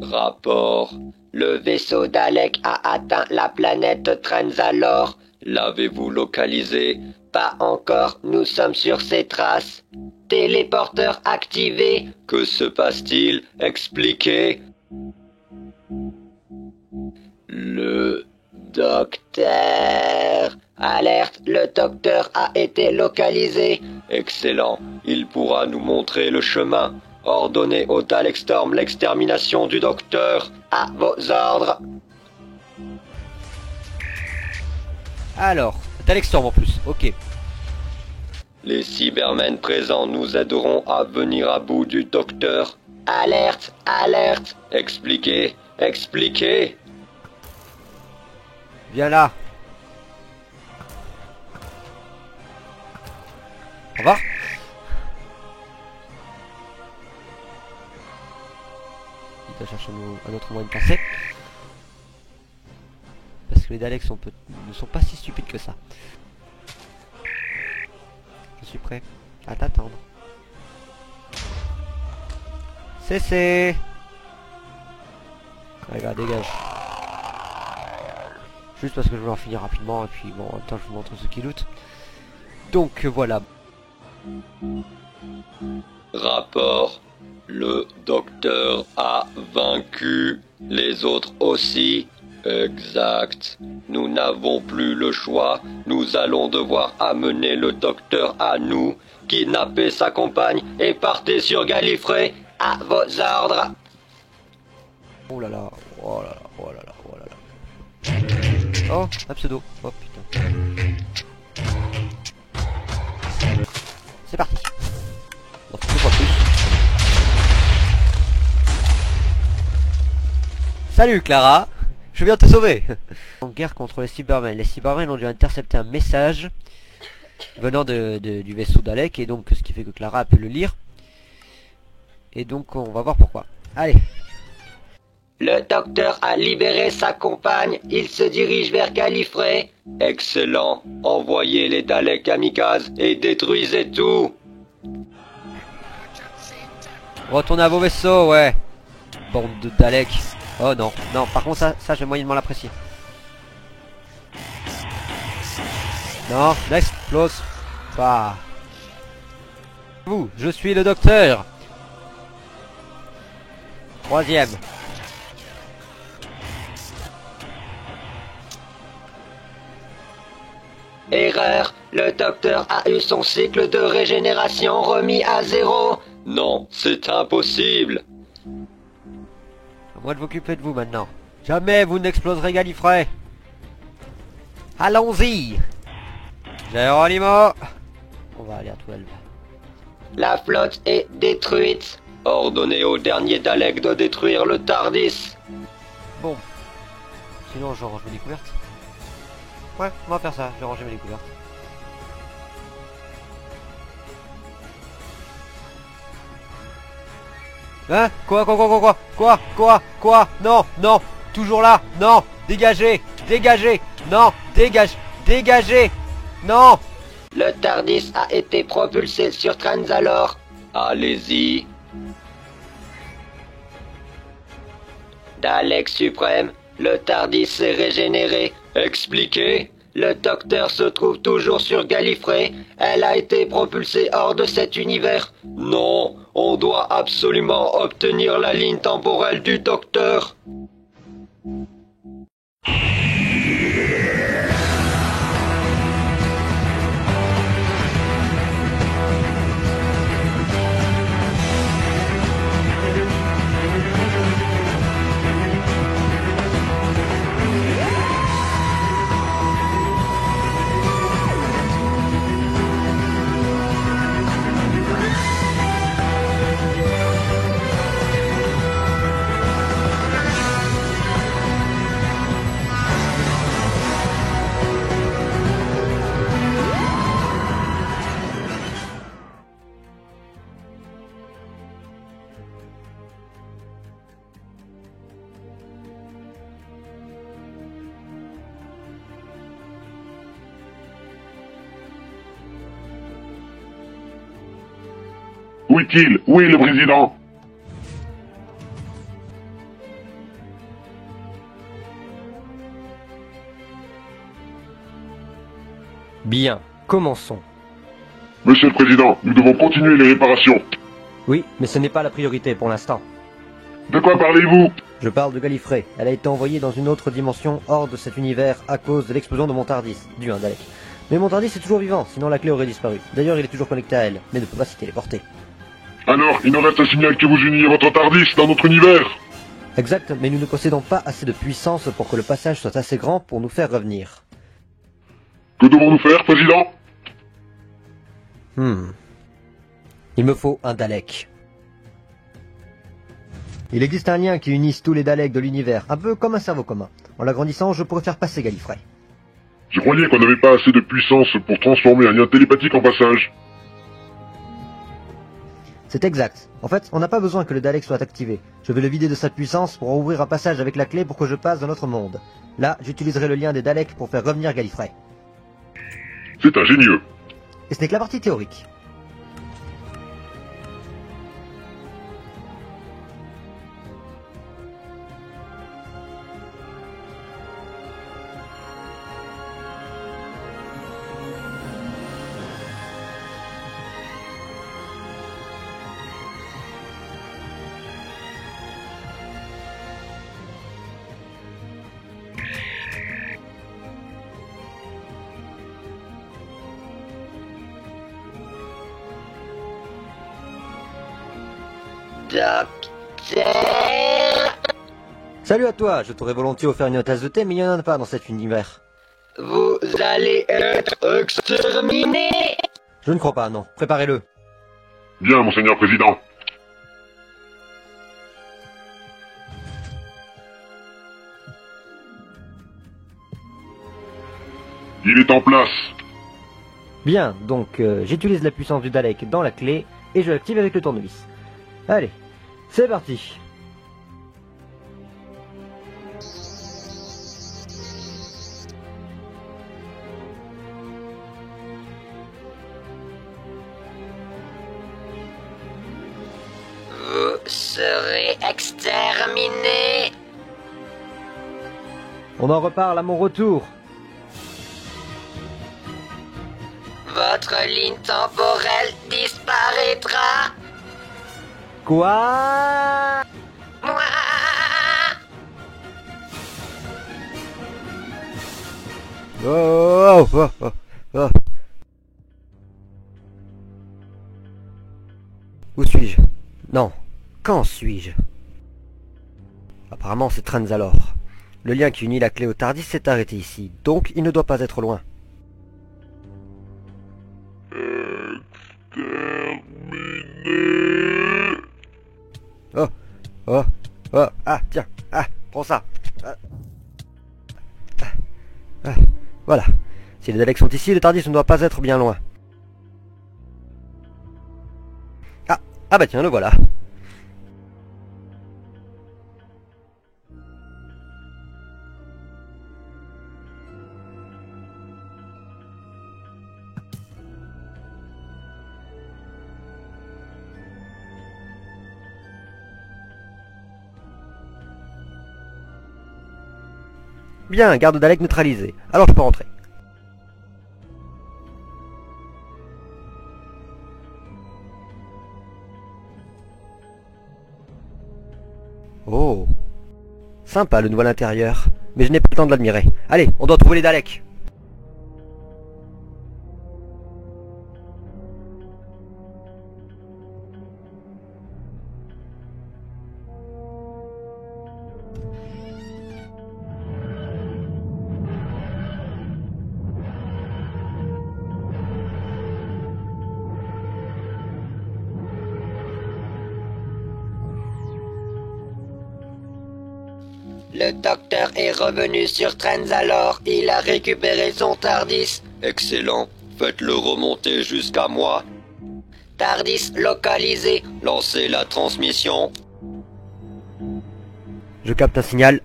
Rapport. Le vaisseau Dalek a atteint la planète Trenzalore. L'avez-vous localisé? Pas encore, nous sommes sur ses traces. Téléporteur activé. Que se passe-t-il? Expliquez. Le docteur. Alerte, le docteur a été localisé. Excellent, il pourra nous montrer le chemin. Ordonnez au Dalek Storm l'extermination du docteur. À vos ordres. Alors, Dalek Storm en plus, ok. Les Cybermen présents nous aideront à venir à bout du docteur. Alerte, alerte. Expliquez, expliquez. Viens là. Au revoir. Il doit chercher un autre moyen de passer. Parce que les Daleks ne sont pas si stupides que ça. Je suis prêt à t'attendre. Cessez. Regarde, dégage. Juste parce que je voulais en finir rapidement et puis bon, en même temps je vous montre ce qui loot. Donc voilà. Rapport. Le docteur a vaincu. Les autres aussi. Exact. Nous n'avons plus le choix. Nous allons devoir amener le docteur à nous, kidnapper sa compagne et partir sur Gallifrey. À vos ordres. Oh là là, oh là là, oh là là, oh là là. Oh, un pseudo. Oh putain. C'est parti. Bon, deux fois plus. Salut Clara. Je viens te sauver. En guerre contre les Cybermen. Les Cybermen ont dû intercepter un message venant du vaisseau Dalek. Et donc ce qui fait que Clara a pu le lire. Et donc on va voir pourquoi. Allez. Le docteur a libéré sa compagne. Il se dirige vers Gallifrey. Excellent. Envoyez les Daleks kamikazes et détruisez tout. Retournez à vos vaisseaux, ouais. Bande de Daleks. Oh non, non, par contre ça je vais moyennement l'apprécier. Non, n'explose pas. Vous, je suis le docteur. Troisième. Erreur. Le docteur a eu son cycle de régénération remis à 0. Non, c'est impossible. À moi de m'occuper de vous maintenant. Jamais vous n'exploserez Gallifrey. Allons-y. Geronimo. On va aller à 12. La flotte est détruite. Ordonnez au dernier Dalek de détruire le TARDIS. Bon. Sinon je range mes découvertes. Ouais, on va faire ça. Je vais ranger mes découvertes. Hein? Quoi? Non, non, toujours là, non, dégagez, non, dégagez, non. Le TARDIS a été propulsé sur Trenzalore. Allez-y. Dalek suprême, le TARDIS s'est régénéré. Expliquez. Le docteur se trouve toujours sur Gallifrey. Elle a été propulsée hors de cet univers. Non, on doit absolument obtenir la ligne temporelle du docteur. Où est-il? Où est le président? Bien, commençons. Monsieur le Président, nous devons continuer les réparations. Oui, mais ce n'est pas la priorité pour l'instant. De quoi parlez-vous? Je parle de Gallifrey. Elle a été envoyée dans une autre dimension hors de cet univers à cause de l'explosion de mon TARDIS, dû à un Dalek. Mais mon TARDIS est toujours vivant, sinon la clé aurait disparu. D'ailleurs, il est toujours connecté à elle, mais ne peut pas s'y téléporter. Alors, il nous reste un signal que vous uniez à votre TARDIS dans notre univers. Exact, mais nous ne possédons pas assez de puissance pour que le passage soit assez grand pour nous faire revenir. Que devons-nous faire, Président? Il me faut un Dalek. Il existe un lien qui unisse tous les Daleks de l'univers, un peu comme un cerveau commun. En l'agrandissant, je pourrais faire passer Gallifrey. Je croyais qu'on n'avait pas assez de puissance pour transformer un lien télépathique en passage. C'est exact. En fait, on n'a pas besoin que le Dalek soit activé. Je vais le vider de sa puissance pour ouvrir un passage avec la clé pour que je passe dans notre monde. Là, j'utiliserai le lien des Daleks pour faire revenir Gallifrey. C'est ingénieux. Et ce n'est que la partie théorique. Docteur, Salut à toi, je t'aurais volontiers offert une tasse de thé, mais il n'y en a pas dans cet univers. vous allez être exterminé. Je ne crois pas, non. Préparez-le. Bien, Monseigneur Président. Il est en place. Bien, donc j'utilise la puissance du Dalek dans la clé et je l'active avec le tournevis. Allez, c'est parti. Vous serez exterminé. On en reparle à mon retour. Votre ligne temporelle disparaîtra. Quoi? Mouah. Oh. Où suis-je? Non. Quand suis-je? Apparemment c'est Trenzalore. Le lien qui unit la clé au TARDIS s'est arrêté ici, donc il ne doit pas être loin. Oh, ah, tiens, prends ça. Voilà. Si les Daleks sont ici, le TARDIS ne doit pas être bien loin. Ah bah tiens, le voilà. Bien, garde Dalek neutralisé. Alors je peux rentrer. Oh. Sympa le nouvel intérieur. Mais je n'ai pas le temps de l'admirer. Allez, on doit trouver les Daleks. Le docteur est revenu sur Trenzalore. Il a récupéré son TARDIS. Excellent. Faites-le remonter jusqu'à moi. TARDIS localisé. Lancez la transmission. Je capte un signal.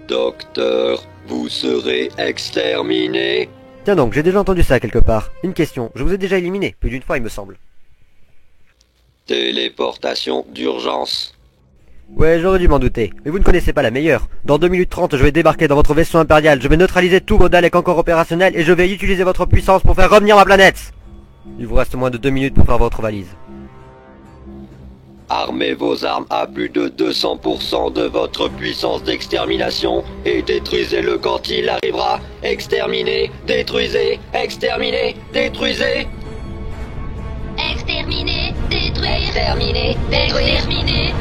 Docteur, vous serez exterminé. Tiens donc, j'ai déjà entendu ça quelque part. Une question, je vous ai déjà éliminé, plus d'une fois il me semble. Téléportation d'urgence. Ouais, j'aurais dû m'en douter. Mais vous ne connaissez pas la meilleure. Dans 2 minutes 30, je vais débarquer dans votre vaisseau impérial, je vais neutraliser tous vos Daleks encore opérationnels et je vais utiliser votre puissance pour faire revenir ma planète. Il vous reste moins de 2 minutes pour faire votre valise. Armez vos armes à plus de 200% de votre puissance d'extermination et détruisez-le quand il arrivera. Exterminez, détruisez, exterminez, détruisez. Exterminer, détruire. Exterminer, détruire. Exterminer,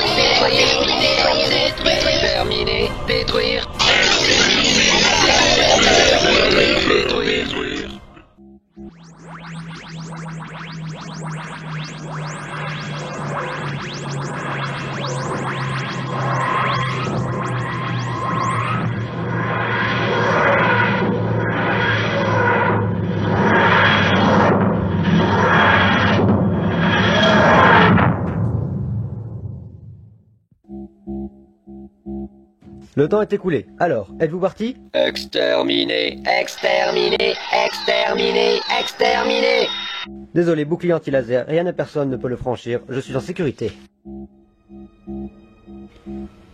détruire. Exterminer, détruire. Le temps est écoulé. Alors, êtes-vous parti? Exterminer, exterminer, exterminer, exterminer. Désolé, bouclier anti-laser, rien et personne ne peut le franchir, je suis en sécurité.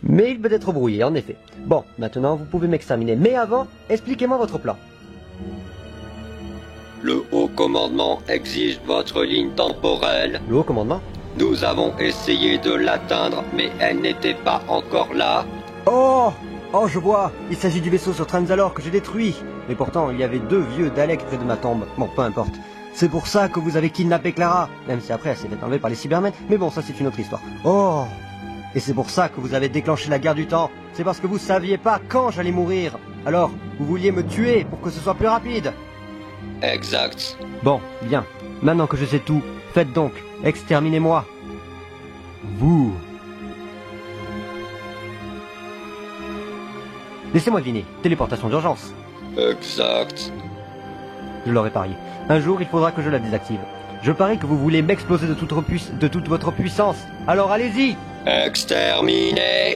Mais il peut être brouillé, en effet. Bon, maintenant vous pouvez m'exterminer, mais avant, expliquez-moi votre plan. Le haut commandement exige votre ligne temporelle. Le haut commandement? Nous avons essayé de l'atteindre, mais elle n'était pas encore là. Oh! Oh, je vois! Il s'agit du vaisseau sur Transalore que j'ai détruit. Mais pourtant, il y avait 2 vieux Daleks près de ma tombe. Bon, peu importe. C'est pour ça que vous avez kidnappé Clara. Même si après, elle s'est fait enlever par les Cybermen. Mais bon, ça c'est une autre histoire. Oh! Et c'est pour ça que vous avez déclenché la guerre du temps. C'est parce que vous saviez pas quand j'allais mourir. Alors, vous vouliez me tuer pour que ce soit plus rapide. Exact. Bon, bien. Maintenant que je sais tout, faites donc. Exterminez-moi. Vous. Laissez-moi deviner. Téléportation d'urgence. Exact. Je l'aurais parié. Un jour, il faudra que je la désactive. Je parie que vous voulez m'exploser de toute votre puissance. Alors allez-y! Exterminer.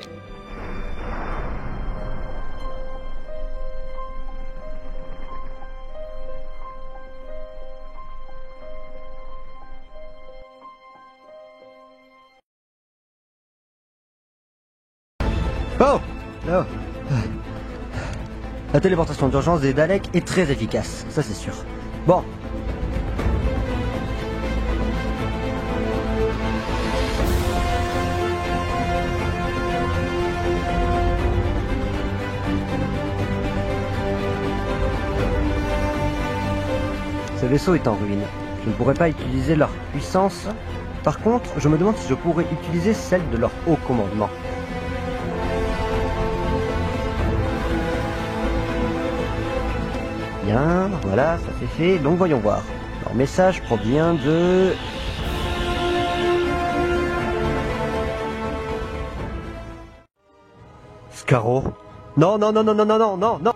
Oh! Oh. La téléportation d'urgence des Daleks est très efficace, ça c'est sûr. Bon. Ce vaisseau est en ruine. Je ne pourrais pas utiliser leur puissance. Par contre, je me demande si je pourrais utiliser celle de leur haut commandement. Bien, voilà, ça c'est fait. Donc voyons voir. Leur message provient de... Scarrow. Non, non, non, non, non, non, non, non, non.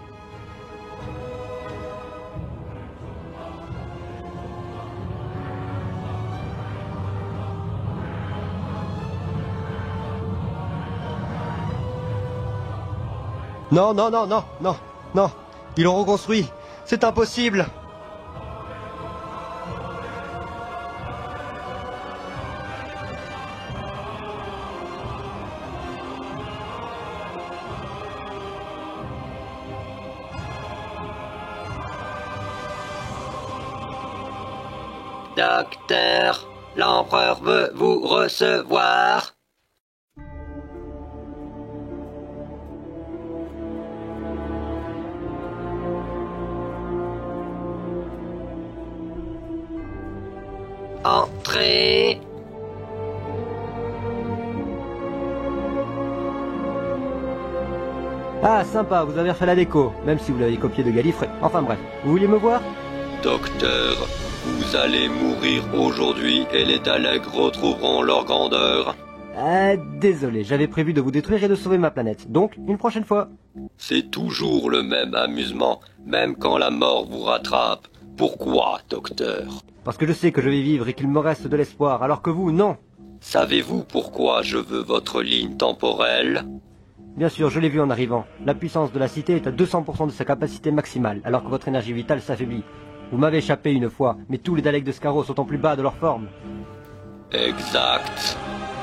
Non, non, non, non, non, non. Ils l'ont reconstruit. C'est impossible. Docteur, l'empereur veut vous recevoir. Entrez. Ah, sympa, vous avez refait la déco, même si vous l'avez copié de Gallifrey. Enfin bref, vous vouliez me voir? Docteur, vous allez mourir aujourd'hui et les Daleks retrouveront leur grandeur. Désolé, j'avais prévu de vous détruire et de sauver ma planète. Donc, une prochaine fois. C'est toujours le même amusement, même quand la mort vous rattrape. Pourquoi, docteur? Parce que je sais que je vais vivre et qu'il me reste de l'espoir, alors que vous, non. Savez-vous pourquoi je veux votre ligne temporelle? Bien sûr, je l'ai vu en arrivant. La puissance de la cité est à 200% de sa capacité maximale, alors que votre énergie vitale s'affaiblit. Vous m'avez échappé une fois, mais tous les Daleks de Scarrow sont en plus bas de leur forme. Exact.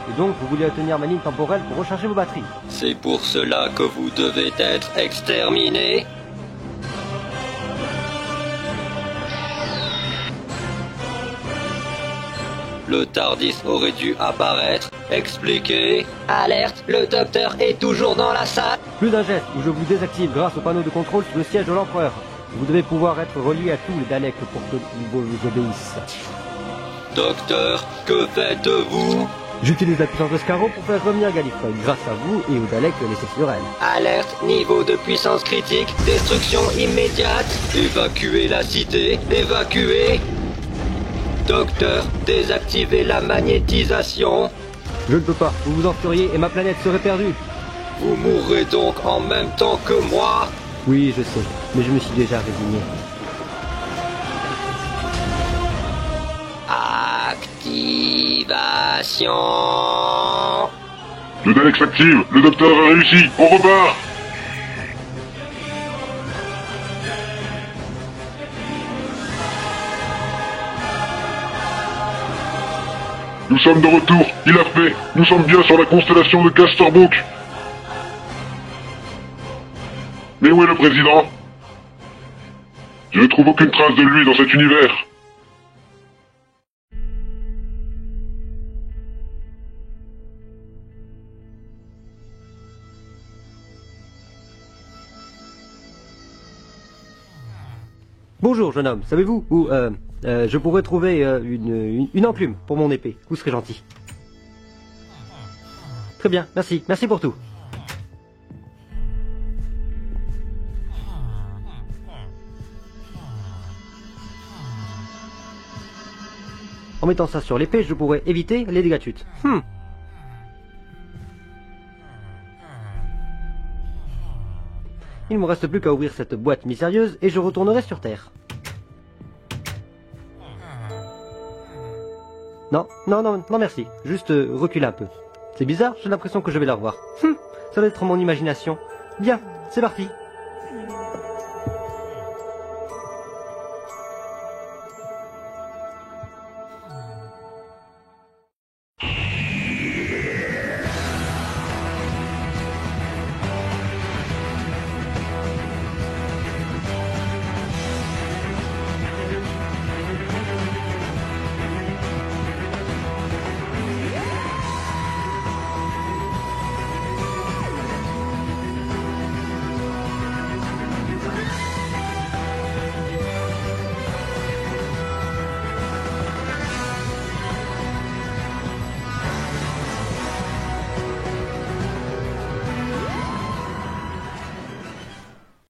Et donc, vous vouliez obtenir ma ligne temporelle pour recharger vos batteries. C'est pour cela que vous devez être exterminé. Le Tardis aurait dû apparaître, expliquer. Alerte, le docteur est toujours dans la salle. Plus d'un geste où je vous désactive grâce au panneau de contrôle sur le siège de l'Empereur. Vous devez pouvoir être relié à tous les Daleks pour que vous obéissent. Docteur, que faites-vous? J'utilise la puissance de Scarrow pour faire revenir Gallifrey, grâce à vous et aux Daleks laissés sur elle. Alerte, niveau de puissance critique, destruction immédiate. Évacuez la cité, évacuez. Docteur, désactivez la magnétisation. Je ne peux pas, vous vous enfuriez et ma planète serait perdue. Vous mourrez donc en même temps que moi. Oui, je sais, mais je me suis déjà résigné. Activation. Le Dalek s'active, le docteur a réussi, on repart. Nous sommes de retour, il a fait. Nous sommes bien sur la constellation de Casterbook. Mais où est le président? Je ne trouve aucune trace de lui dans cet univers. Bonjour, jeune homme, savez-vous où, je pourrais trouver une enclume pour mon épée. Vous serez gentil. Très bien, merci. Merci pour tout. En mettant ça sur l'épée, je pourrais éviter les dégâts de chute. Il ne me reste plus qu'à ouvrir cette boîte mystérieuse et je retournerai sur Terre. Non, merci. Juste recule un peu. C'est bizarre, j'ai l'impression que je vais la revoir. Ça doit être mon imagination. Bien, c'est parti.